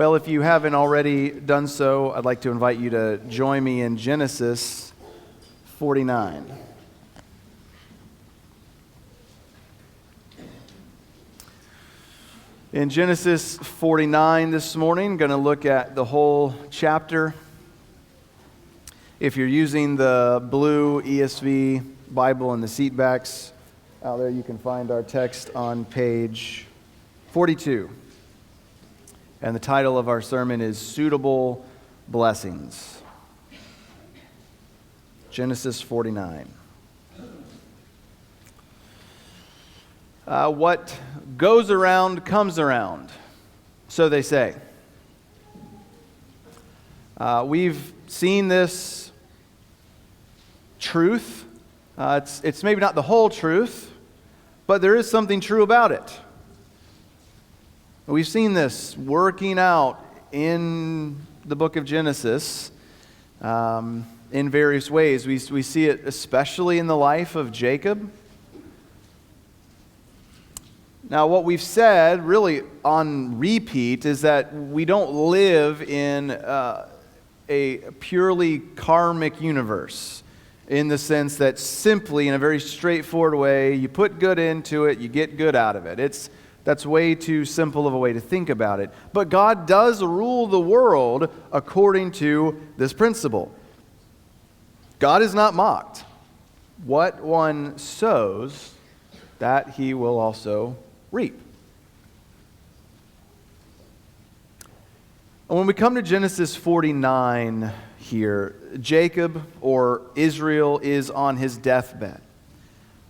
Well, if you haven't already done so, I'd like to invite you to join me in Genesis 49. In Genesis 49 this morning, I'm going to look at the whole chapter. If you're using the blue ESV Bible in the seat backs out there, you can find our text on page 42. And the title of our sermon is Suitable Blessings. Genesis 49. What goes around comes around, so they say. We've seen this truth. It's maybe not the whole truth, but there is something true about it. We've seen this working out in the book of Genesis in various ways. We see it especially in the life of Jacob. Now, what we've said really on repeat is that we don't live in a purely karmic universe, in the sense that simply, in a very straightforward way, you put good into it, you get good out of it. That's way too simple of a way to think about it. But God does rule the world according to this principle. God is not mocked. What one sows, that he will also reap. And when we come to Genesis 49 here, Jacob, or Israel, is on his deathbed.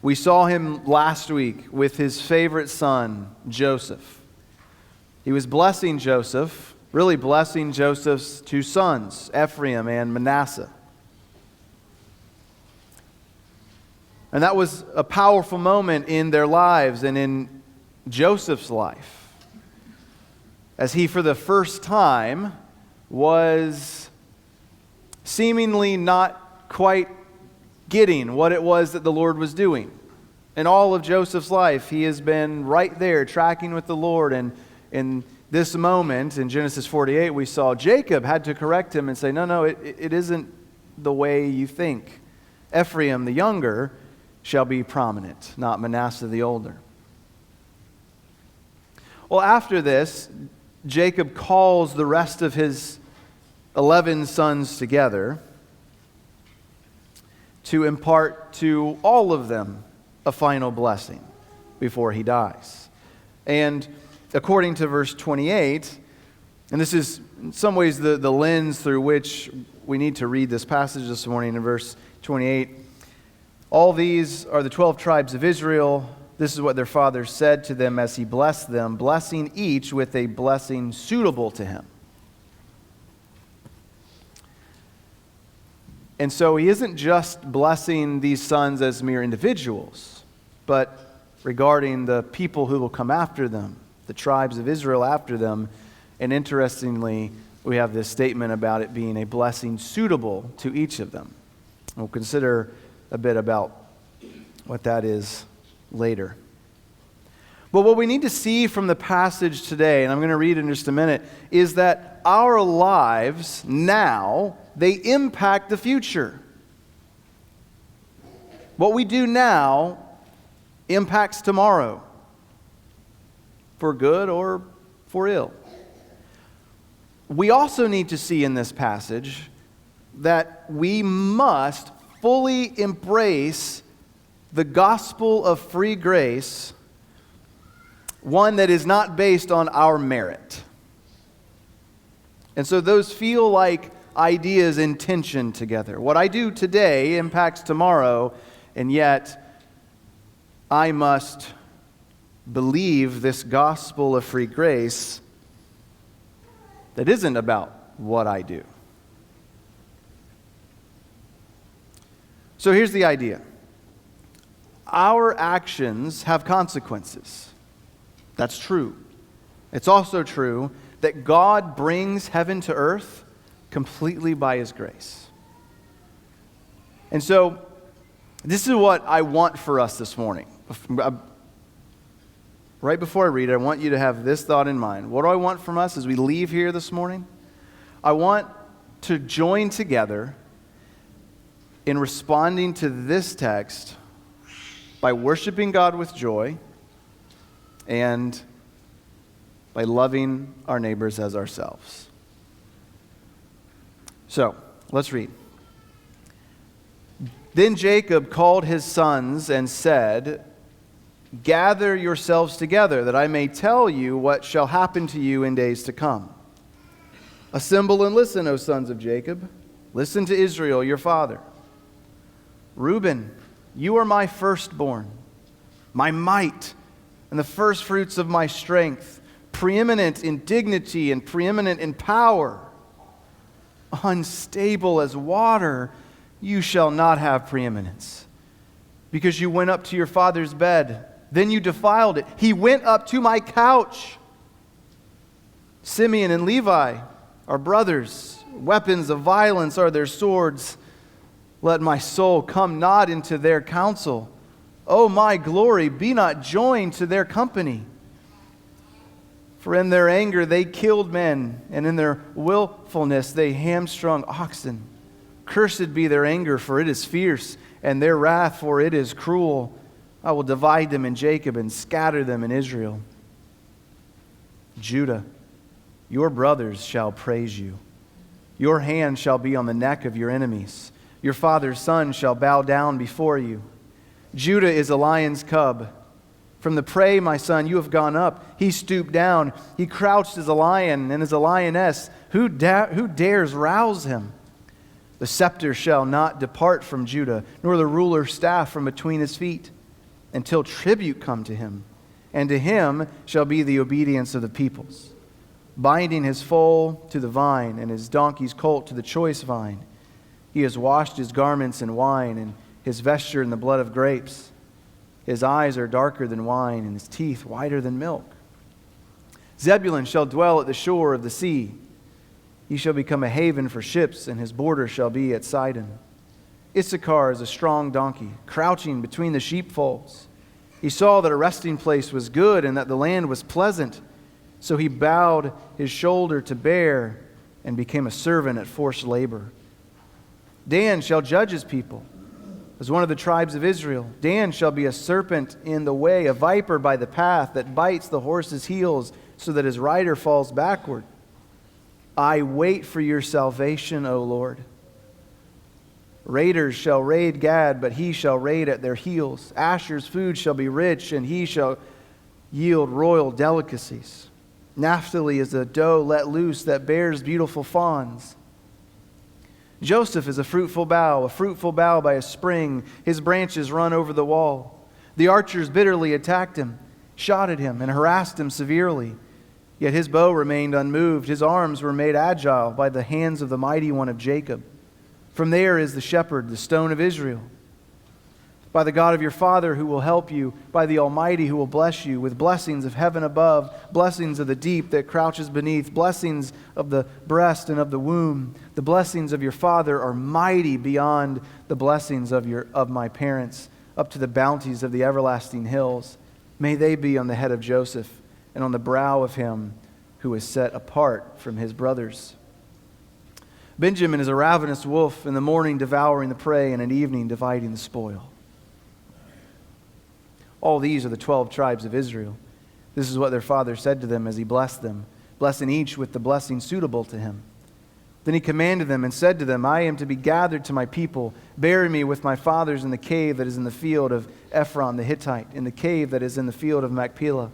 We saw him last week with his favorite son, Joseph. He was blessing Joseph, really blessing Joseph's two sons, Ephraim and Manasseh. And that was a powerful moment in their lives and in Joseph's life, as he for the first time was seemingly not quite getting what it was that the Lord was doing. In all of Joseph's life, he has been right there tracking with the Lord, and in this moment in Genesis 48 we saw Jacob had to correct him and say, no, it isn't the way you think. Ephraim the younger shall be prominent, not Manasseh the older. Well, after this, Jacob calls the rest of his 11 sons together to impart to all of them a final blessing before he dies. And according to verse 28, and this is in some ways the lens through which we need to read this passage this morning, in verse 28, all these are the 12 tribes of Israel. This is what their father said to them as he blessed them, blessing each with a blessing suitable to him. And so he isn't just blessing these sons as mere individuals, but regarding the people who will come after them, the tribes of Israel after them. And interestingly, we have this statement about it being a blessing suitable to each of them. We'll consider a bit about what that is later. But what we need to see from the passage today, and I'm going to read in just a minute, is that our lives now, they impact the future. What we do now impacts tomorrow, for good or for ill. We also need to see in this passage that we must fully embrace the gospel of free grace, one that is not based on our merit. And so those feel like ideas in tension together. What I do today impacts tomorrow, and yet I must believe this gospel of free grace that isn't about what I do. So here's the idea. Our actions have consequences. That's true. It's also true that God brings heaven to earth completely by His grace. And so, this is what I want for us this morning. right before I read it, I want you to have this thought in mind. What do I want from us as we leave here this morning? I want to join together in responding to this text by worshiping God with joy and by loving our neighbors as ourselves. So, let's read. Then Jacob called his sons and said, "Gather yourselves together, that I may tell you what shall happen to you in days to come. Assemble and listen, O sons of Jacob. Listen to Israel, your father. Reuben, you are my firstborn, my might, and the firstfruits of my strength, preeminent in dignity and preeminent in power. Unstable as water, you shall not have preeminence, because you went up to your father's bed. Then you defiled it. He went up to my couch. Simeon and Levi are brothers. Weapons of violence are their swords. Let my soul come not into their counsel. O my glory, be not joined to their company. For in their anger they killed men, and in their willfulness they hamstrung oxen. Cursed be their anger, for it is fierce, and their wrath, for it is cruel. I will divide them in Jacob and scatter them in Israel. Judah, your brothers shall praise you. Your hand shall be on the neck of your enemies. Your father's son shall bow down before you. Judah is a lion's cub. From the prey, my son, you have gone up. He stooped down. He crouched as a lion and as a lioness. Who dares rouse him? The scepter shall not depart from Judah, nor the ruler's staff from between his feet, until tribute come to him. And to him shall be the obedience of the peoples, binding his foal to the vine and his donkey's colt to the choice vine. He has washed his garments in wine and his vesture in the blood of grapes. His eyes are darker than wine and his teeth whiter than milk. Zebulun shall dwell at the shore of the sea. He shall become a haven for ships, and his border shall be at Sidon. Issachar is a strong donkey, crouching between the sheepfolds. He saw that a resting place was good and that the land was pleasant. So he bowed his shoulder to bear and became a servant at forced labor. Dan shall judge his people as one of the tribes of Israel. Dan shall be a serpent in the way, a viper by the path that bites the horse's heels so that his rider falls backward. I wait for your salvation, O Lord. Raiders shall raid Gad, but he shall raid at their heels. Asher's food shall be rich, and he shall yield royal delicacies. Naphtali is a doe let loose that bears beautiful fawns. Joseph is a fruitful bough by a spring. His branches run over the wall. The archers bitterly attacked him, shot at him, and harassed him severely. Yet his bow remained unmoved. His arms were made agile by the hands of the mighty one of Jacob. From there is the shepherd, the stone of Israel. By the God of your father who will help you, by the Almighty who will bless you, with blessings of heaven above, blessings of the deep that crouches beneath, blessings of the breast and of the womb. The blessings of your father are mighty beyond the blessings of my parents, up to the bounties of the everlasting hills. May they be on the head of Joseph and on the brow of him who is set apart from his brothers. Benjamin is a ravenous wolf, in the morning devouring the prey, and at evening dividing the spoil. All these are the 12 tribes of Israel. This is what their father said to them as he blessed them, blessing each with the blessing suitable to him. Then he commanded them and said to them, I am to be gathered to my people. Bury me with my fathers in the cave that is in the field of Ephron the Hittite, in the cave that is in the field of Machpelah,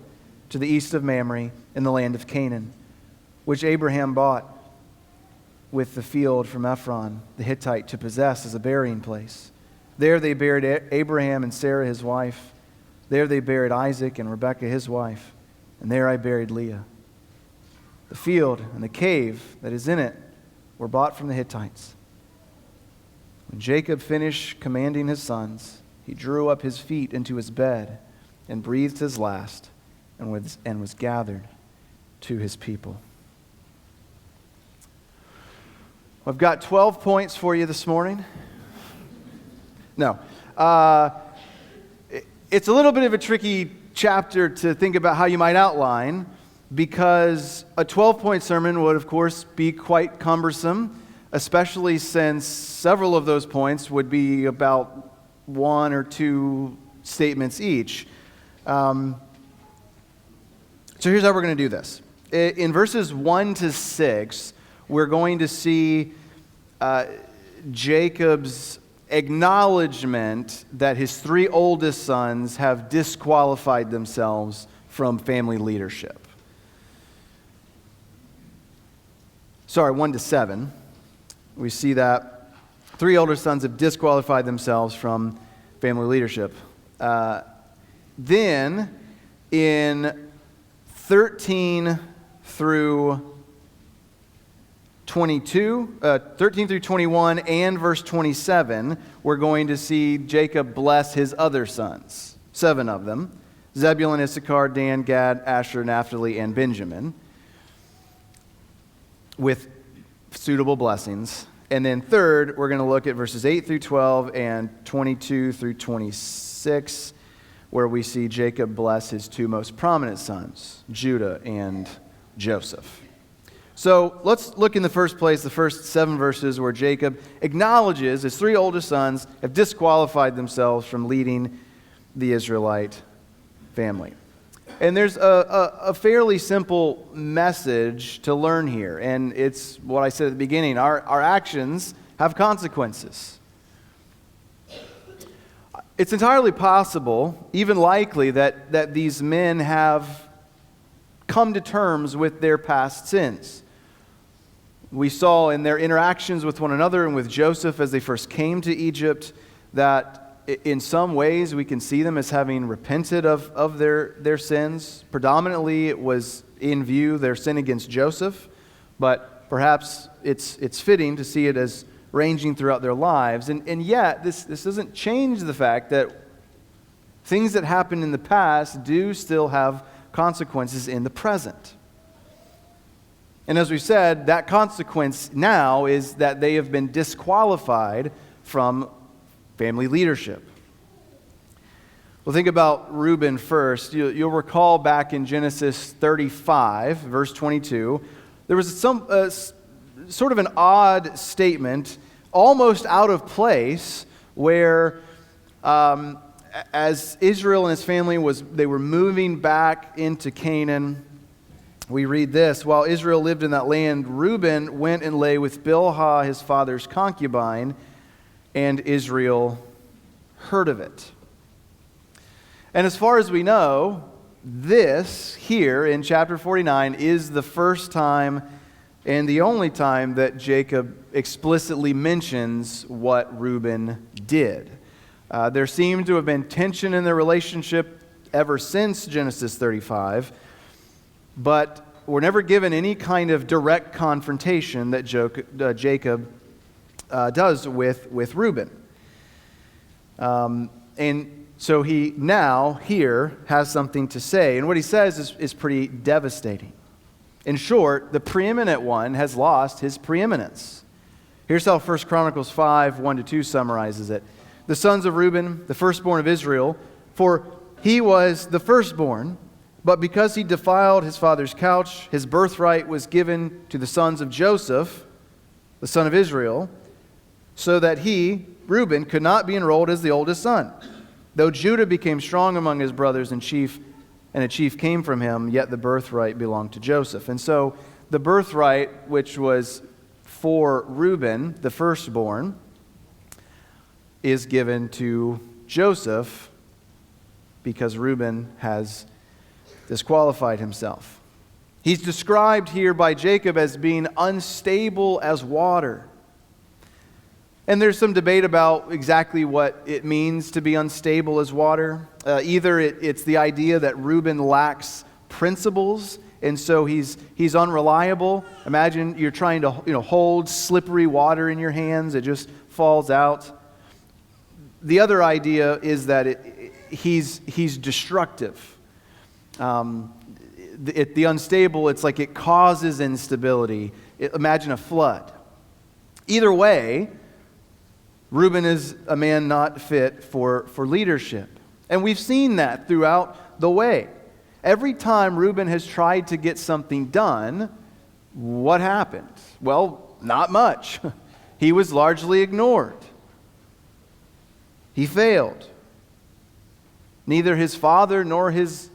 to the east of Mamre, in the land of Canaan, which Abraham bought with the field from Ephron the Hittite to possess as a burying place. There they buried Abraham and Sarah his wife. There they buried Isaac and Rebekah his wife. And there I buried Leah. The field and the cave that is in it were bought from the Hittites. When Jacob finished commanding his sons, he drew up his feet into his bed and breathed his last and was gathered to his people. I've got 12 points for you this morning. No. It's a little bit of a tricky chapter to think about how you might outline, because a 12-point sermon would, of course, be quite cumbersome, especially since several of those points would be about one or two statements each. So here's how we're going to do this. In verses 1 to 6, we're going to see Jacob's acknowledgement that his three oldest sons have disqualified themselves from family leadership. 1 to 7, we see that three older sons have disqualified themselves from family leadership. Then, in 13 through 21 and verse 27, we're going to see Jacob bless his other sons, 7 of them, Zebulun, Issachar, Dan, Gad, Asher, Naphtali, and Benjamin, with suitable blessings. And then third, we're going to look at verses 8 through 12 and 22 through 26, where we see Jacob bless his two most prominent sons, Judah and Joseph. So let's look in the first place, the first 7 verses where Jacob acknowledges his three oldest sons have disqualified themselves from leading the Israelite family. And there's a fairly simple message to learn here, and it's what I said at the beginning. Our actions have consequences. It's entirely possible, even likely, that these men have come to terms with their past sins. We saw in their interactions with one another and with Joseph as they first came to Egypt that in some ways we can see them as having repented of their sins. Predominantly it was in view their sin against Joseph, but perhaps it's fitting to see it as ranging throughout their lives. And yet this doesn't change the fact that things that happened in the past do still have consequences in the present. And as we said, that consequence now is that they have been disqualified from family leadership. Well, think about Reuben first. You'll recall back in Genesis 35, verse 22, there was some sort of an odd statement, almost out of place, where as Israel and his family they were moving back into Canaan, we read this: while Israel lived in that land, Reuben went and lay with Bilhah, his father's concubine, and Israel heard of it. And as far as we know, this here in chapter 49 is the first time and the only time that Jacob explicitly mentions what Reuben did. There seemed to have been tension in their relationship ever since Genesis 35, but we're never given any kind of direct confrontation that Jacob does with Reuben. And so he now here has something to say. And what he says is pretty devastating. In short, the preeminent one has lost his preeminence. Here's how 1 Chronicles 5, 1-2 summarizes it. The sons of Reuben, the firstborn of Israel, for he was the firstborn, but because he defiled his father's couch, his birthright was given to the sons of Joseph, the son of Israel, so that he, Reuben, could not be enrolled as the oldest son. Though Judah became strong among his brothers and a chief came from him, yet the birthright belonged to Joseph. And so the birthright, which was for Reuben, the firstborn, is given to Joseph because Reuben has disqualified himself. He's described here by Jacob as being unstable as water. And there's some debate about exactly what it means to be unstable as water. Either it's the idea that Reuben lacks principles, and so he's unreliable. Imagine you're trying to hold slippery water in your hands; it just falls out. The other idea is that he's destructive. The unstable, it's like it causes instability. Imagine a flood. Either way, Reuben is a man not fit for leadership. And we've seen that throughout the way. Every time Reuben has tried to get something done, what happened? Well, not much. He was largely ignored. He failed. Neither his father nor his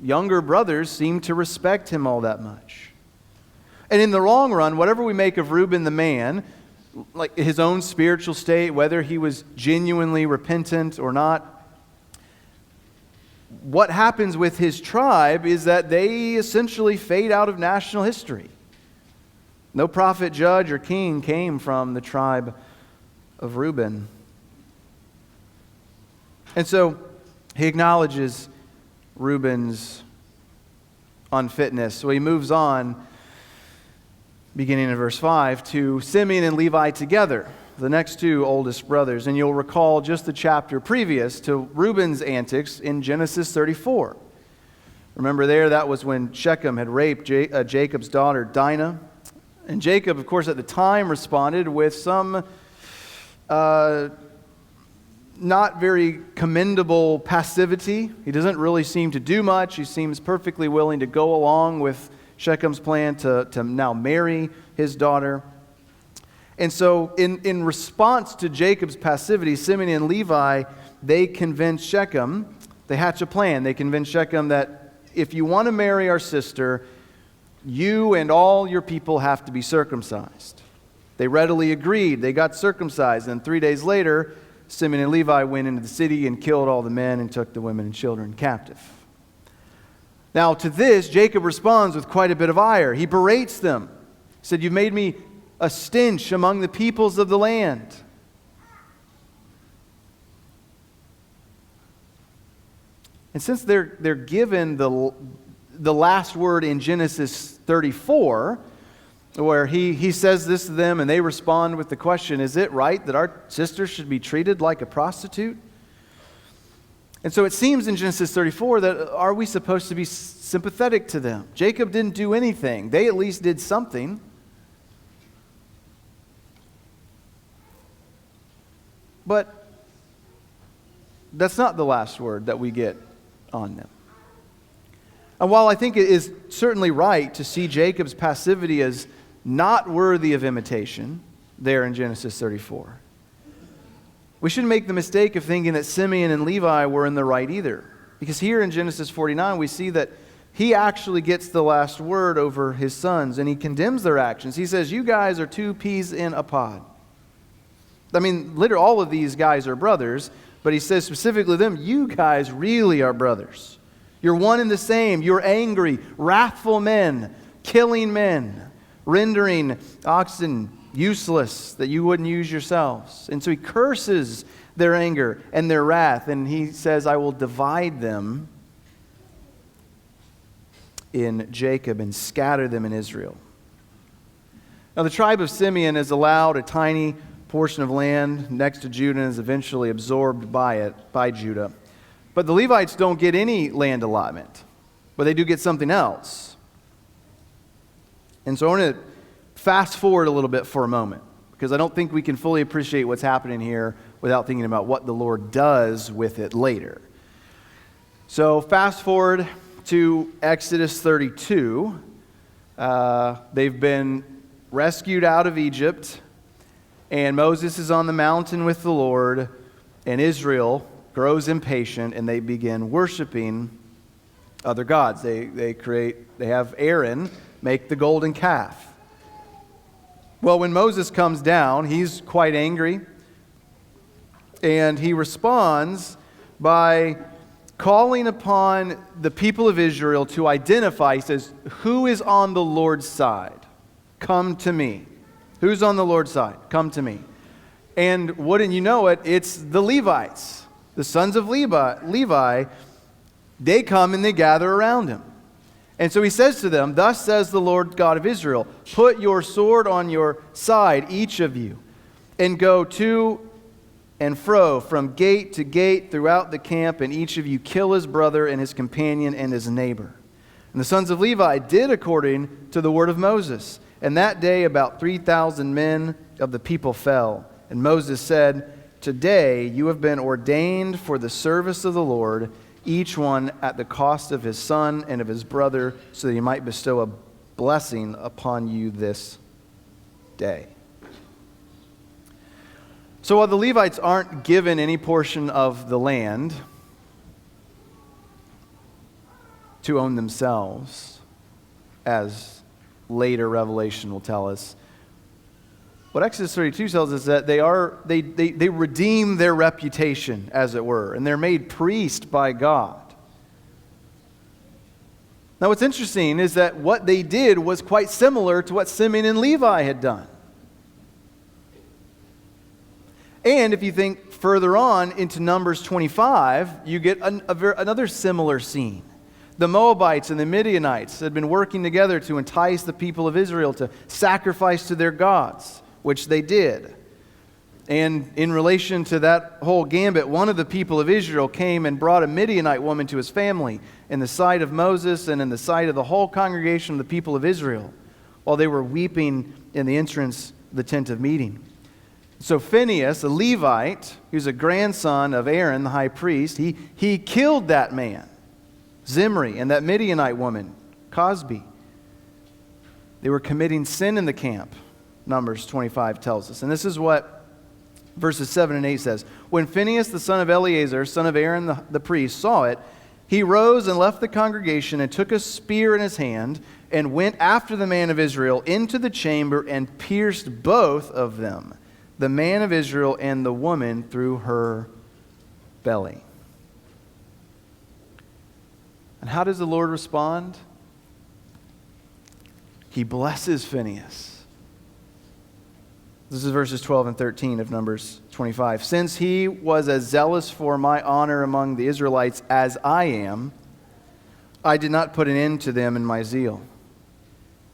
younger brothers seemed to respect him all that much. And in the long run, whatever we make of Reuben the man, like his own spiritual state, whether he was genuinely repentant or not, what happens with his tribe is that they essentially fade out of national history. No prophet, judge, or king came from the tribe of Reuben. And so he acknowledges Reuben's unfitness. So he moves on, beginning in verse 5, to Simeon and Levi together, the next two oldest brothers. And you'll recall just the chapter previous to Reuben's antics in Genesis 34. Remember there, that was when Shechem had raped Jacob's daughter Dinah. And Jacob, of course, at the time responded with some not very commendable passivity. He doesn't really seem to do much. He seems perfectly willing to go along with Shechem's plan to now marry his daughter. And so in response to Jacob's passivity, Simeon and Levi, they convince Shechem, they hatch a plan. They convince Shechem that if you want to marry our sister, you and all your people have to be circumcised. They readily agreed. They got circumcised. And 3 days later, Simeon and Levi went into the city and killed all the men and took the women and children captive. Now to this, Jacob responds with quite a bit of ire. He berates them. He said, "You've made me a stench among the peoples of the land." And since they're given the last word in Genesis 34, where he says this to them and they respond with the question, is it right that our sister should be treated like a prostitute? And so it seems in Genesis 34 that are we supposed to be sympathetic to them? Jacob didn't do anything. They at least did something. But that's not the last word that we get on them. And while I think it is certainly right to see Jacob's passivity as not worthy of imitation there in Genesis 34, we shouldn't make the mistake of thinking that Simeon and Levi were in the right either. Because here in Genesis 49, we see that he actually gets the last word over his sons, and he condemns their actions. He says, "You guys are two peas in a pod." I mean, literally all of these guys are brothers, but he says specifically to them, "You guys really are brothers. You're one and the same. You're angry, wrathful men, killing men, rendering oxen useless that you wouldn't use yourselves." And so he curses their anger and their wrath, and he says, "I will divide them in Jacob and scatter them in Israel." Now the tribe of Simeon is allowed a tiny portion of land next to Judah and is eventually absorbed by Judah. But the Levites don't get any land allotment, but they do get something else. And so I want to fast forward a little bit for a moment, because I don't think we can fully appreciate what's happening here without thinking about what the Lord does with it later. So fast forward to Exodus 32. They've been rescued out of Egypt, and Moses is on the mountain with the Lord, and Israel grows impatient, and they begin worshiping other gods. They have Aaron make the golden calf. Well, when Moses comes down, he's quite angry, and he responds by calling upon the people of Israel to identify. He says, "Who is on the Lord's side? Come to me." Who's on the Lord's side? Come to me. And wouldn't you know it, it's the Levites, the sons of Levi. They come and they gather around him. And so he says to them, "Thus says the Lord God of Israel, put your sword on your side, each of you, and go to and fro from gate to gate throughout the camp, and each of you kill his brother and his companion and his neighbor." And the sons of Levi did according to the word of Moses. And that day about 3,000 men of the people fell. And Moses said, "Today you have been ordained for the service of the Lord, each one at the cost of his son and of his brother, so that he might bestow a blessing upon you this day. So while the Levites aren't given any portion of the land to own themselves, as later Revelation will tell us, what Exodus 32 tells us that they redeem their reputation, as it were, and they're made priest by God. Now what's interesting is that what they did was quite similar to what Simeon and Levi had done. And if you think further on into Numbers 25, you get another similar scene. The Moabites and the Midianites had been working together to entice the people of Israel to sacrifice to their gods, which they did. And in relation to that whole gambit, one of the people of Israel came and brought a Midianite woman to his family in the sight of Moses and in the sight of the whole congregation of the people of Israel, while they were weeping in the entrance of the tent of meeting. So Phinehas, a Levite, who's a grandson of Aaron, the high priest, he killed that man, Zimri, and that Midianite woman, Cosbi. They were committing sin in the camp, Numbers 25 tells us. And this is what verses 7 and 8 says. When Phinehas, the son of Eleazar, son of Aaron the priest, saw it, he rose and left the congregation and took a spear in his hand and went after the man of Israel into the chamber and pierced both of them, the man of Israel and the woman, through her belly. And how does the Lord respond? He blesses Phinehas. This is verses 12 and 13 of Numbers 25. Since he was as zealous for my honor among the Israelites as I am, I did not put an end to them in my zeal.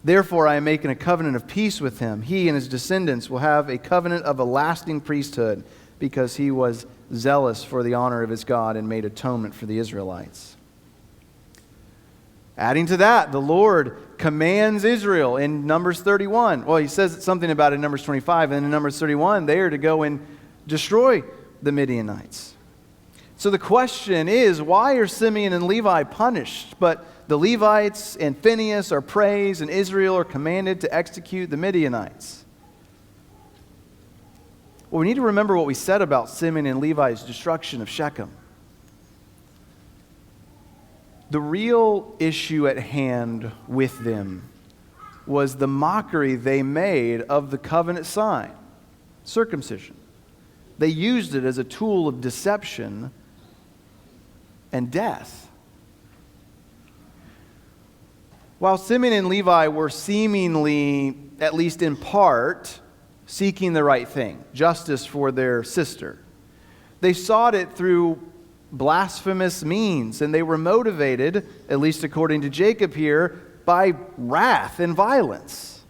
Therefore, I am making a covenant of peace with him. He and his descendants will have a covenant of a lasting priesthood, because he was zealous for the honor of his God and made atonement for the Israelites. Adding to that, the Lord commands Israel in Numbers 31. Well, he says something about it in Numbers 25, and in Numbers 31, they are to go and destroy the Midianites. So the question is, why are Simeon and Levi punished, but the Levites and Phinehas are praised, and Israel are commanded to execute the Midianites? Well, we need to remember what we said about Simeon and Levi's destruction of Shechem. The real issue at hand with them was the mockery they made of the covenant sign, circumcision. They used it as a tool of deception and death. While Simeon and Levi were seemingly, at least in part, seeking the right thing, justice for their sister, they sought it through blasphemous means, and they were motivated, at least according to Jacob here, by wrath and violence.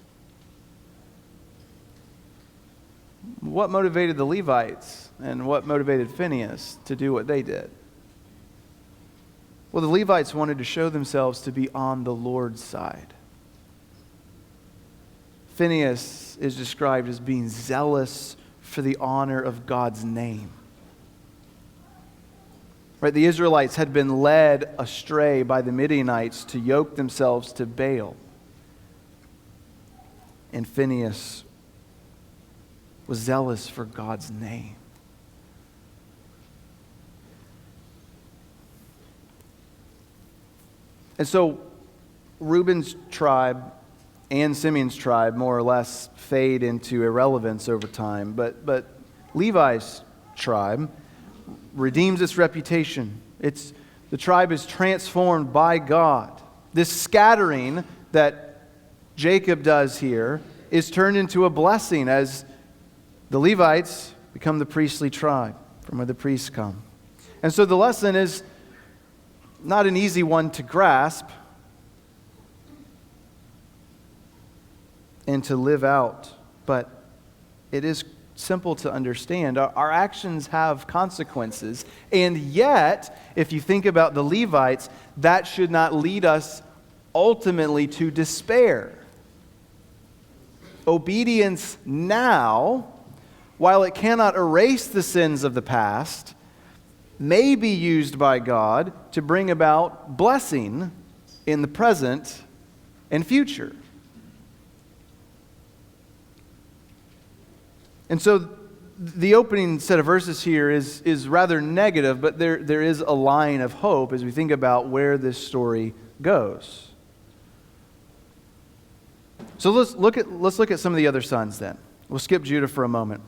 What motivated the Levites and what motivated Phinehas to do what they did? Well, the Levites wanted to show themselves to be on the Lord's side. Phinehas is described as being zealous for the honor of God's name. Right, the Israelites had been led astray by the Midianites to yoke themselves to Baal. And Phinehas was zealous for God's name. And so Reuben's tribe and Simeon's tribe more or less fade into irrelevance over time. But Levi's tribe redeems its reputation. The tribe is transformed by God. This scattering that Jacob does here is turned into a blessing as the Levites become the priestly tribe from where the priests come. And so the lesson is not an easy one to grasp and to live out, but it is simple to understand. Our actions have consequences, and yet, if you think about the Levites, that should not lead us ultimately to despair. Obedience now, while it cannot erase the sins of the past, may be used by God to bring about blessing in the present and future. And so the opening set of verses here is rather negative, but there is a line of hope as we think about where this story goes. So let's look at some of the other sons then. We'll skip Judah for a moment.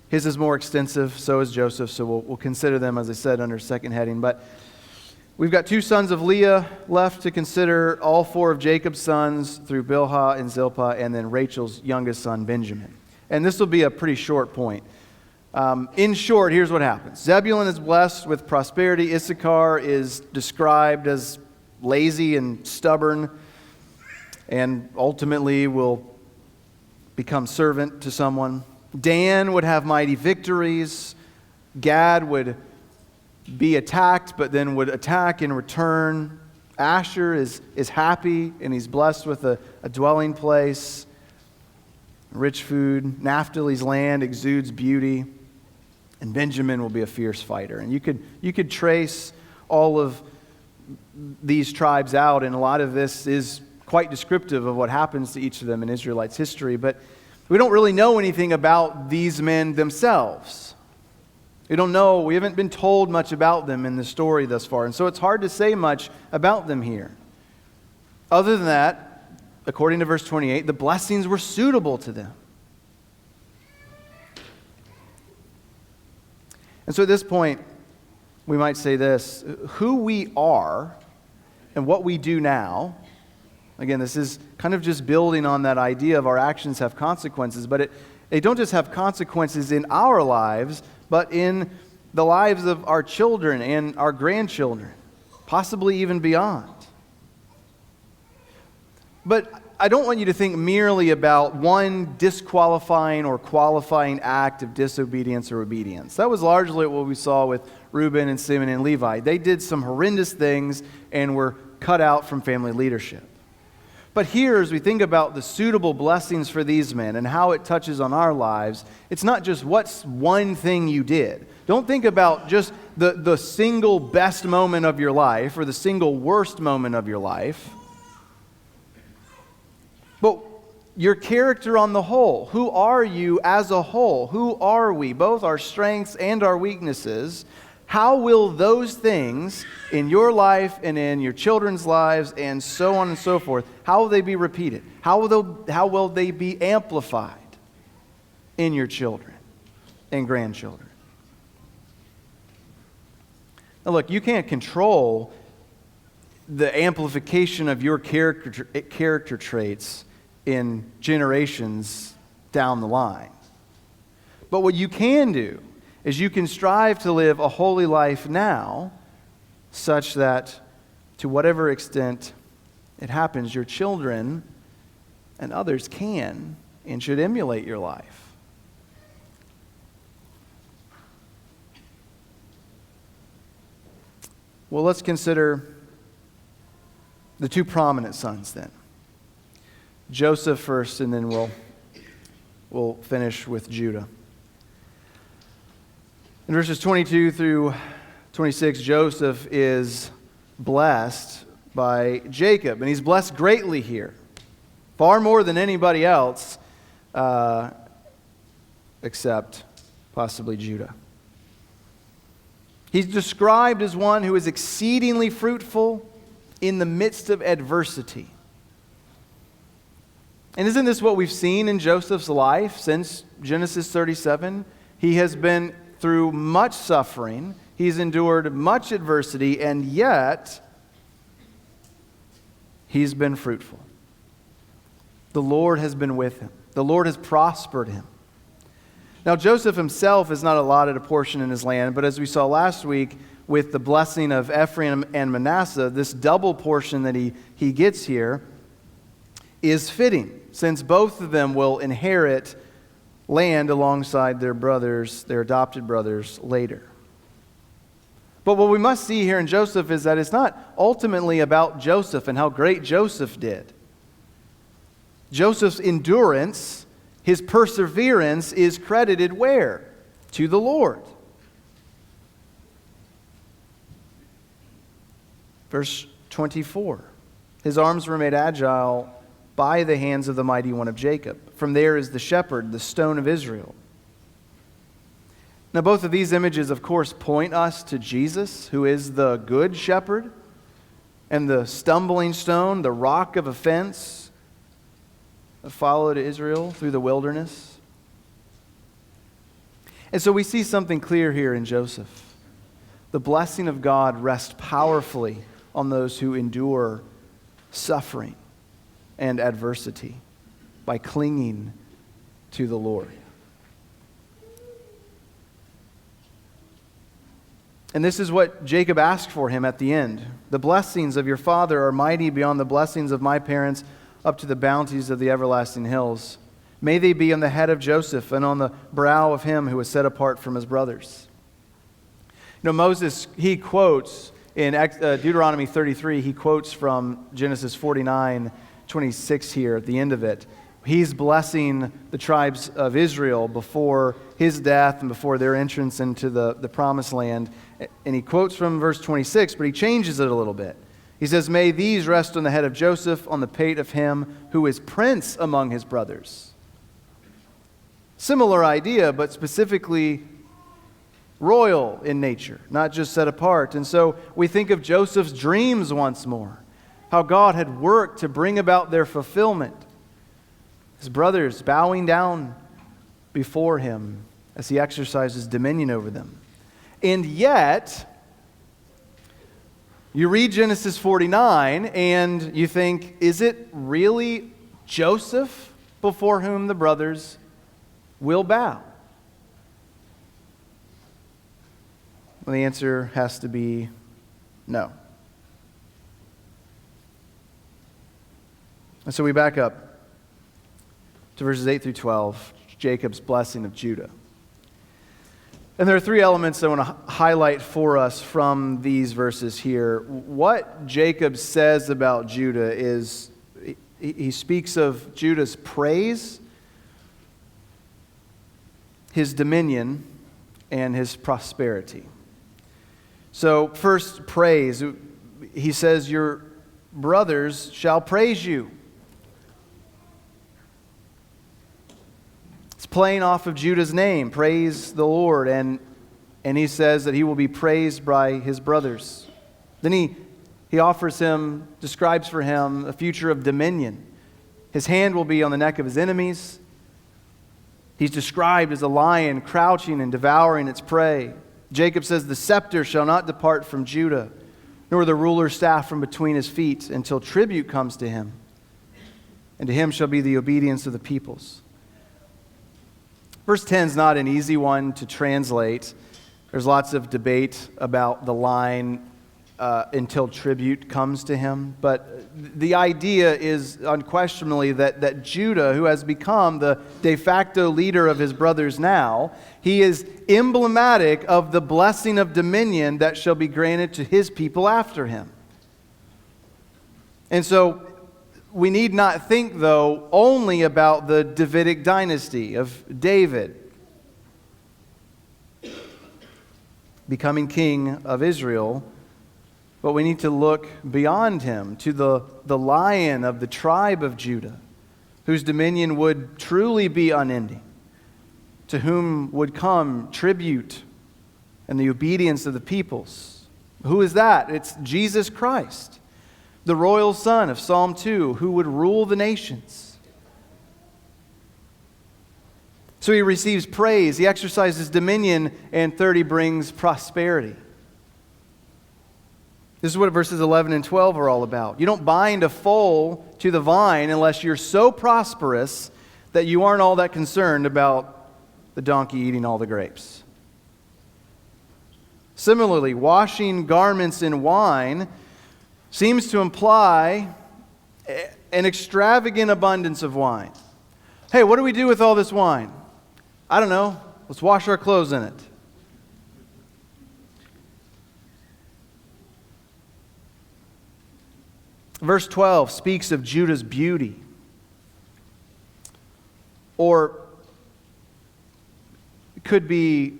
His is more extensive, so is Joseph, so we'll consider them, as I said, under second heading. But we've got 2 sons of Leah left to consider, all 4 of Jacob's sons through Bilhah and Zilpah, and then Rachel's youngest son, Benjamin. And this will be a pretty short point. In short, here's what happens. Zebulun is blessed with prosperity. Issachar is described as lazy and stubborn, and ultimately will become servant to someone. Dan would have mighty victories. Gad would be attacked, but then would attack in return. Asher is happy, and he's blessed with a dwelling place, rich food. Naphtali's land exudes beauty, and Benjamin will be a fierce fighter. And you could trace all of these tribes out, and a lot of this is quite descriptive of what happens to each of them in Israelites' history, but we don't really know anything about these men themselves. We haven't been told much about them in the story thus far, and so it's hard to say much about them here. Other than that, according to verse 28, the blessings were suitable to them. And so at this point, we might say this: who we are and what we do now. Again, this is kind of just building on that idea of our actions have consequences, but they don't just have consequences in our lives, but in the lives of our children and our grandchildren, possibly even beyond. But I don't want you to think merely about one disqualifying or qualifying act of disobedience or obedience. That was largely what we saw with Reuben and Simeon and Levi. They did some horrendous things and were cut out from family leadership. But here, as we think about the suitable blessings for these men and how it touches on our lives, it's not just what's one thing you did. Don't think about just the single best moment of your life or the single worst moment of your life. But your character on the whole. Who are you as a whole? Who are we? Both our strengths and our weaknesses. How will those things in your life and in your children's lives and so on and so forth, how will they be repeated? How will they be amplified in your children and grandchildren? Now look, you can't control the amplification of your character traits in generations down the line. But what you can do is you can strive to live a holy life now, such that to whatever extent it happens, your children and others can and should emulate your life. Well, let's consider the 2 prominent sons then. Joseph first, and then we'll finish with Judah. In verses 22 through 26, Joseph is blessed by Jacob, and he's blessed greatly here, far more than anybody else, except possibly Judah. He's described as one who is exceedingly fruitful in the midst of adversity. And isn't this what we've seen in Joseph's life since Genesis 37? He has been through much suffering, he's endured much adversity, and yet he's been fruitful. The Lord has been with him. The Lord has prospered him. Now, Joseph himself is not allotted a portion in his land, but as we saw last week with the blessing of Ephraim and Manasseh, this double portion that he gets here is fitting, since both of them will inherit land alongside their brothers, their adopted brothers, later. But what we must see here in Joseph is that it's not ultimately about Joseph and how great Joseph did. Joseph's endurance, his perseverance, is credited where? To the Lord. Verse 24. His arms were made agile by the hands of the mighty one of Jacob. From there is the shepherd, the stone of Israel. Now, both of these images, of course, point us to Jesus, who is the good shepherd, and the stumbling stone, the rock of offense that followed Israel through the wilderness. And so we see something clear here in Joseph. The blessing of God rests powerfully on those who endure suffering and adversity by clinging to the Lord. And this is what Jacob asked for him at the end. The blessings of your father are mighty beyond the blessings of my parents, up to the bounties of the everlasting hills. May they be on the head of Joseph and on the brow of him who was set apart from his brothers. You know, Moses, he quotes in Deuteronomy 33, he quotes from Genesis 49:26 here at the end of it. He's blessing the tribes of Israel before his death and before their entrance into the promised land. And he quotes from verse 26, but he changes it a little bit. He says, may these rest on the head of Joseph, on the pate of him who is prince among his brothers. Similar idea, but specifically royal in nature, not just set apart. And so we think of Joseph's dreams once more, how God had worked to bring about their fulfillment. His brothers bowing down before him as he exercises dominion over them. And yet, you read Genesis 49 and you think, is it really Joseph before whom the brothers will bow? Well, the answer has to be no. And so we back up to verses 8 through 12, Jacob's blessing of Judah. And there are three elements I want to highlight for us from these verses here. What Jacob says about Judah is, he speaks of Judah's praise, his dominion, and his prosperity. So first, praise. He says, your brothers shall praise you. It's playing off of Judah's name, praise the Lord, and he says that he will be praised by his brothers. Then he offers him, describes for him a future of dominion. His hand will be on the neck of his enemies. He's described as a lion crouching and devouring its prey. Jacob says, the scepter shall not depart from Judah, nor the ruler's staff from between his feet, until tribute comes to him. And to him shall be the obedience of the peoples. Verse 10 is not an easy one to translate. There's lots of debate about the line, until tribute comes to him. But the idea is unquestionably that Judah, who has become the de facto leader of his brothers now, he is emblematic of the blessing of dominion that shall be granted to his people after him. And so we need not think, though, only about the Davidic dynasty of David becoming king of Israel, but we need to look beyond him to the lion of the tribe of Judah, whose dominion would truly be unending, to whom would come tribute and the obedience of the peoples. Who is that? It's Jesus Christ, the royal son of Psalm 2, who would rule the nations. So he receives praise, he exercises dominion, and third, he brings prosperity. This is what verses 11 and 12 are all about. You don't bind a foal to the vine unless you're so prosperous that you aren't all that concerned about the donkey eating all the grapes. Similarly, washing garments in wine seems to imply an extravagant abundance of wine. Hey, what do we do with all this wine? I don't know. Let's wash our clothes in it. Verse 12 speaks of Judah's beauty. Or it could be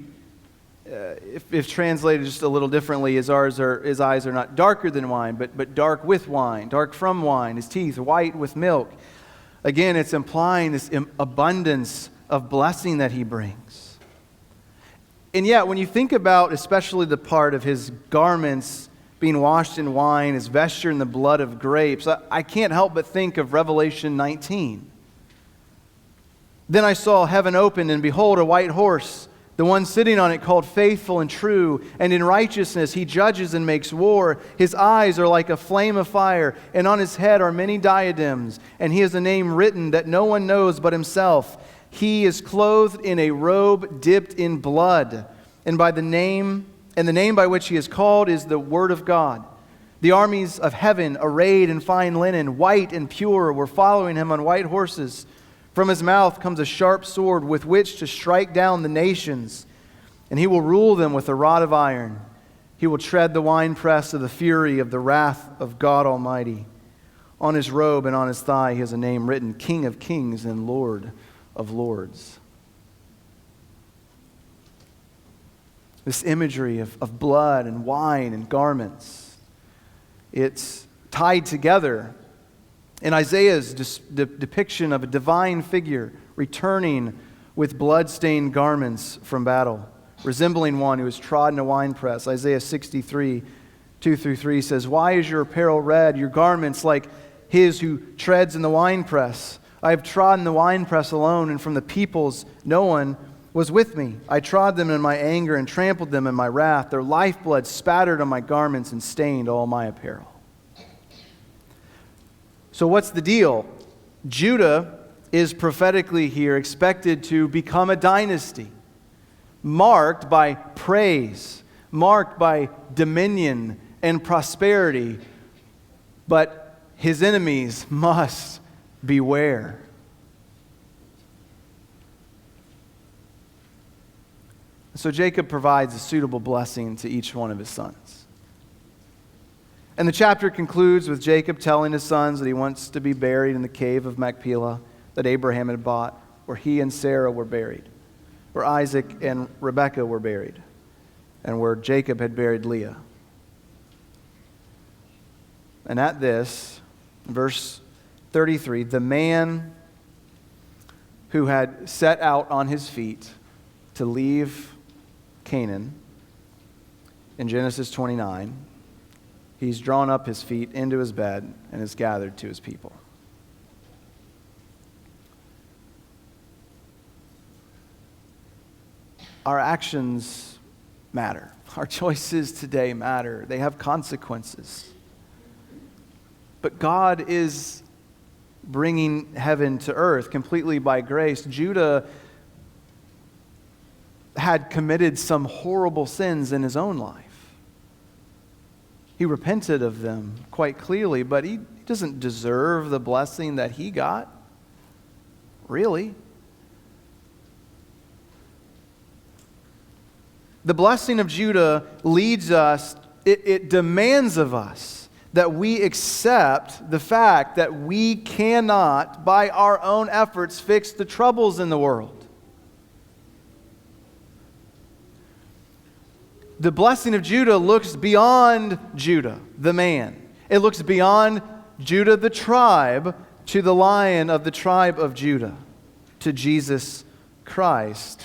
if translated just a little differently, his eyes are not darker than wine, but dark with wine, dark from wine, his teeth white with milk. Again, it's implying this abundance of blessing that he brings. And yet, when you think about especially the part of his garments being washed in wine, his vesture in the blood of grapes, I can't help but think of Revelation 19. Then I saw heaven opened, and behold, a white horse, the one sitting on it called Faithful and True, and in righteousness he judges and makes war. His eyes are like a flame of fire, and on his head are many diadems, and he has a name written that no one knows but himself. He is clothed in a robe dipped in blood, and the name by which he is called is the Word of God. The armies of heaven, arrayed in fine linen, white and pure, were following him on white horses. From his mouth comes a sharp sword with which to strike down the nations, and he will rule them with a rod of iron. He will tread the winepress of the fury of the wrath of God Almighty. On his robe and on his thigh he has a name written, King of Kings and Lord of Lords. This imagery of blood and wine and garments, it's tied together in Isaiah's depiction of a divine figure returning with blood-stained garments from battle, resembling one who is trod in a winepress. Isaiah 63, 2-3 says, Why is your apparel red, your garments like his who treads in the winepress? I have trodden the winepress alone, and from the peoples no one was with me. I trod them in my anger and trampled them in my wrath. Their lifeblood spattered on my garments and stained all my apparel. So what's the deal? Judah is prophetically here expected to become a dynasty, marked by praise, marked by dominion and prosperity. But his enemies must beware. So Jacob provides a suitable blessing to each one of his sons. And the chapter concludes with Jacob telling his sons that he wants to be buried in the cave of Machpelah that Abraham had bought, where he and Sarah were buried, where Isaac and Rebekah were buried, and where Jacob had buried Leah. And at this, verse 33, the man who had set out on his feet to leave Canaan in Genesis 29, he's drawn up his feet into his bed and is gathered to his people. Our actions matter. Our choices today matter. They have consequences. But God is bringing heaven to earth completely by grace. Judah had committed some horrible sins in his own life. He repented of them quite clearly, but he doesn't deserve the blessing that he got. Really. The blessing of Judah leads us, it demands of us that we accept the fact that we cannot, by our own efforts, fix the troubles in the world. The blessing of Judah looks beyond Judah, the man. It looks beyond Judah, the tribe, to the Lion of the tribe of Judah, to Jesus Christ.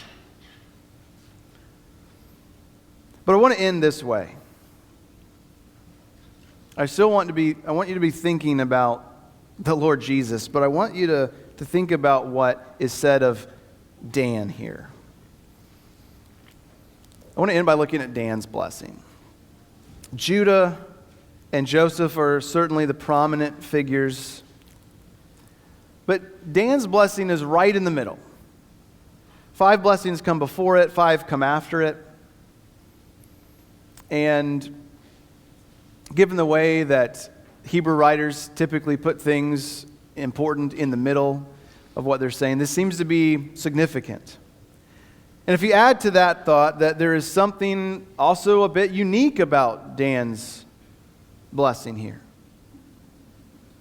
But I want to end this way. I want you to be thinking about the Lord Jesus, but I want you to think about what is said of Dan here. I want to end by looking at Dan's blessing. Judah and Joseph are certainly the prominent figures, but Dan's blessing is right in the middle. 5 blessings come before it, 5 come after it. And given the way that Hebrew writers typically put things important in the middle of what they're saying, this seems to be significant. And if you add to that thought that there is something also a bit unique about Dan's blessing here.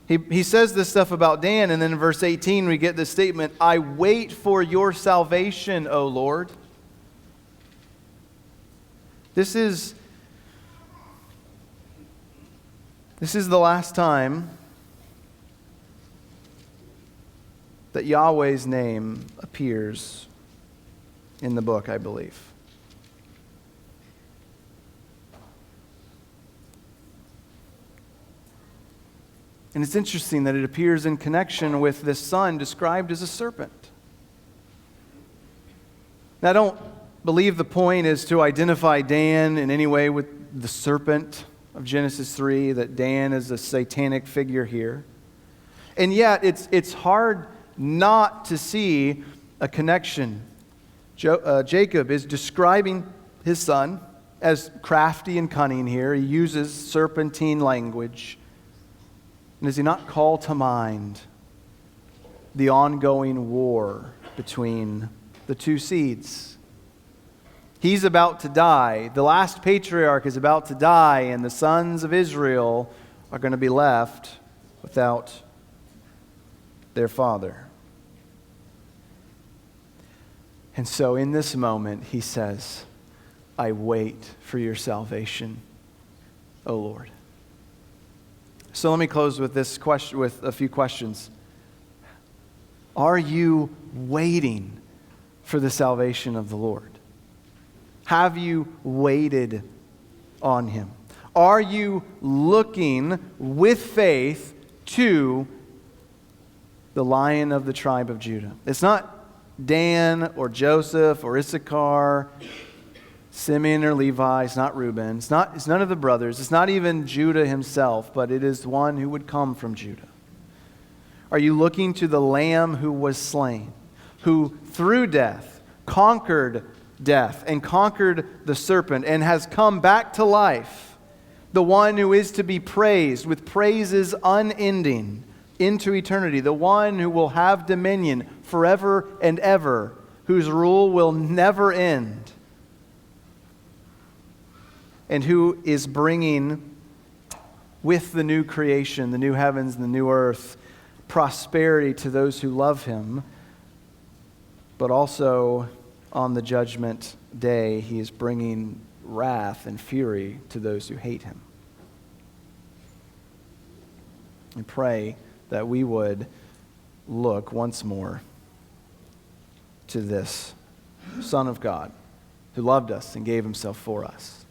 He says this stuff about Dan, and then in verse 18 we get this statement, I wait for your salvation, O Lord. This is the last time that Yahweh's name appears in the book, I believe. And it's interesting that it appears in connection with this son described as a serpent. Now, I don't believe the point is to identify Dan in any way with the serpent of Genesis 3, that Dan is a satanic figure here. And yet, it's hard not to see a connection. Jacob is describing his son as crafty and cunning here. He uses serpentine language. And does he not call to mind the ongoing war between the two seeds? He's about to die. The last patriarch is about to die, and the sons of Israel are going to be left without their father. And so in this moment, he says, I wait for your salvation, O Lord. So let me close with this question, with a few questions. Are you waiting for the salvation of the Lord? Have you waited on him? Are you looking with faith to the Lion of the tribe of Judah? It's not Dan or Joseph or Issachar, Simeon or Levi. It's not Reuben. It's none of the brothers. It's not even Judah himself, but it is one who would come from Judah. Are you looking to the Lamb who was slain, who through death conquered death and conquered the serpent and has come back to life, the one who is to be praised with praises unending into eternity, the one who will have dominion forever and ever, whose rule will never end, and who is bringing with the new creation, the new heavens and the new earth, prosperity to those who love him, but also on the judgment day, he is bringing wrath and fury to those who hate him. I pray that we would look once more to this Son of God who loved us and gave himself for us.